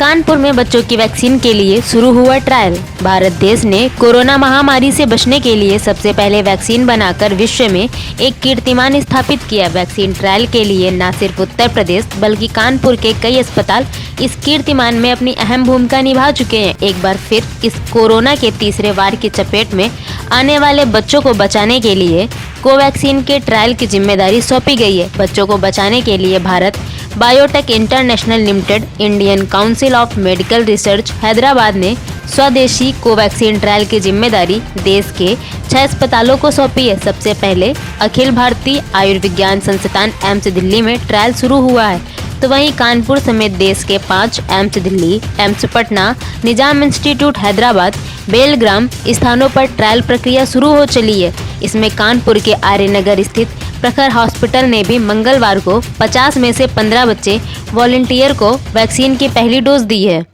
कानपुर में बच्चों की वैक्सीन के लिए शुरू हुआ ट्रायल। भारत देश ने कोरोना महामारी से बचने के लिए सबसे पहले वैक्सीन बनाकर विश्व में एक कीर्तिमान स्थापित किया। वैक्सीन ट्रायल के लिए न सिर्फ उत्तर प्रदेश बल्कि कानपुर के कई अस्पताल इस कीर्तिमान में अपनी अहम भूमिका निभा चुके हैं। एक बार फिर इस कोरोना के तीसरे वार की चपेट में आने वाले बच्चों को बचाने के लिए कोवैक्सीन के ट्रायल की जिम्मेदारी सौंपी गई है। बच्चों को बचाने के लिए Bharat biotech international limited, Indian council of medical research Hyderabad ने स्वदेशी कोवैक्सीन ट्रायल की जिम्मेदारी देश के 6 अस्पतालों को सौंपी है। सबसे पहले अखिल भारतीय आयुर्विज्ञान संस्थान एम्स दिल्ली में ट्रायल शुरू हुआ है, तो वहीं कानपुर समेत देश के 5 AIIMS Delhi, AIIMS Patna, Nizam Institute Hyderabad, Bilgram स्थानों पर ट्रायल प्रक्रिया शुरू हो चली है। इसमें कानपुर के आर्यनगर स्थित प्रखर हॉस्पिटल ने भी मंगलवार को 50 में से 15 बच्चे वॉलंटियर को वैक्सीन की पहली डोज दी है।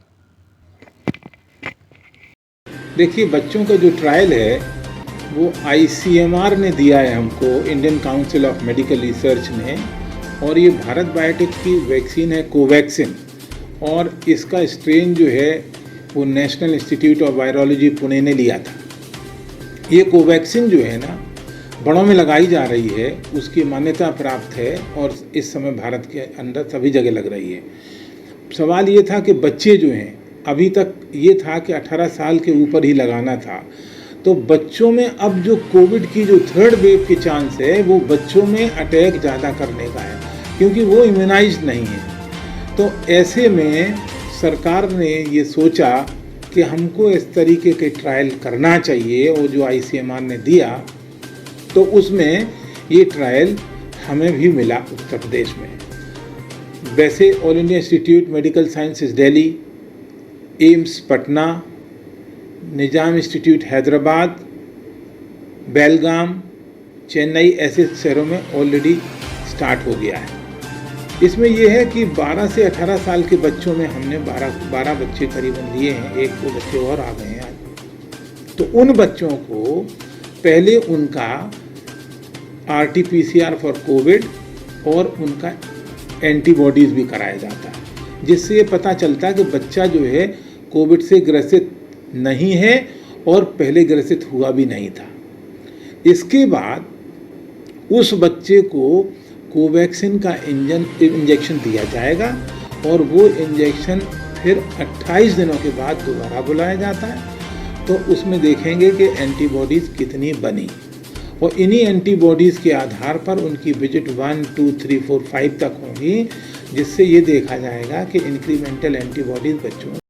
देखिए, बच्चों का जो ट्रायल है वो ICMR ने दिया है हमको, Indian council of medical research ने, और ये भारत बायोटेक की वैक्सीन है कोवैक्सीन, और इसका स्ट्रेन जो है वो national institute of virology Pune ने लिया था। ये कोवैक्सीन जो है ना बड़ों में लगाई जा रही है, उसकी मान्यता प्राप्त है और इस समय भारत के अंदर सभी जगह लग रही है। सवाल ये था कि बच्चे जो हैं, अभी तक ये था कि 18 साल के ऊपर ही लगाना था, तो बच्चों में अब जो कोविड की जो थर्ड वेव के चांस है वो बच्चों में अटैक ज़्यादा करने का है, क्योंकि वो इम्यूनाइज्ड नहीं है। तो ऐसे में सरकार ने ये सोचा कि हमको इस तरीके के ट्रायल करना चाहिए, और जो ICMR ने दिया तो उसमें ये ट्रायल हमें भी मिला उत्तर प्रदेश में। वैसे All India Institute medical sciences Delhi, AIIMS Patna, Nizam Institute Hyderabad, Belgaum, Chennai ऐसे शहरों में ऑलरेडी स्टार्ट हो गया है। इसमें यह है कि 12 से 18 साल के बच्चों में हमने 12 बच्चे करीबन लिए हैं, 1-2 बच्चे और आ गए हैं आज। तो उन बच्चों को पहले उनका RT-PCR फॉर कोविड और उनका एंटीबॉडीज़ भी कराया जाता है, जिससे ये पता चलता है कि बच्चा जो है कोविड से ग्रसित नहीं है और पहले ग्रसित हुआ भी नहीं था। इसके बाद उस बच्चे को कोवैक्सीन का इंजेक्शन दिया जाएगा, और वो इंजेक्शन फिर 28 दिनों के बाद दोबारा बुलाया जाता है। तो उसमें देखेंगे कि एंटीबॉडीज़ कितनी बनी, और इन्हीं एंटीबॉडीज़ के आधार पर उनकी विजिट 1, 2, 3, 4, 5 तक होंगी, जिससे ये देखा जाएगा कि इंक्रीमेंटल एंटीबॉडीज़ बच्चों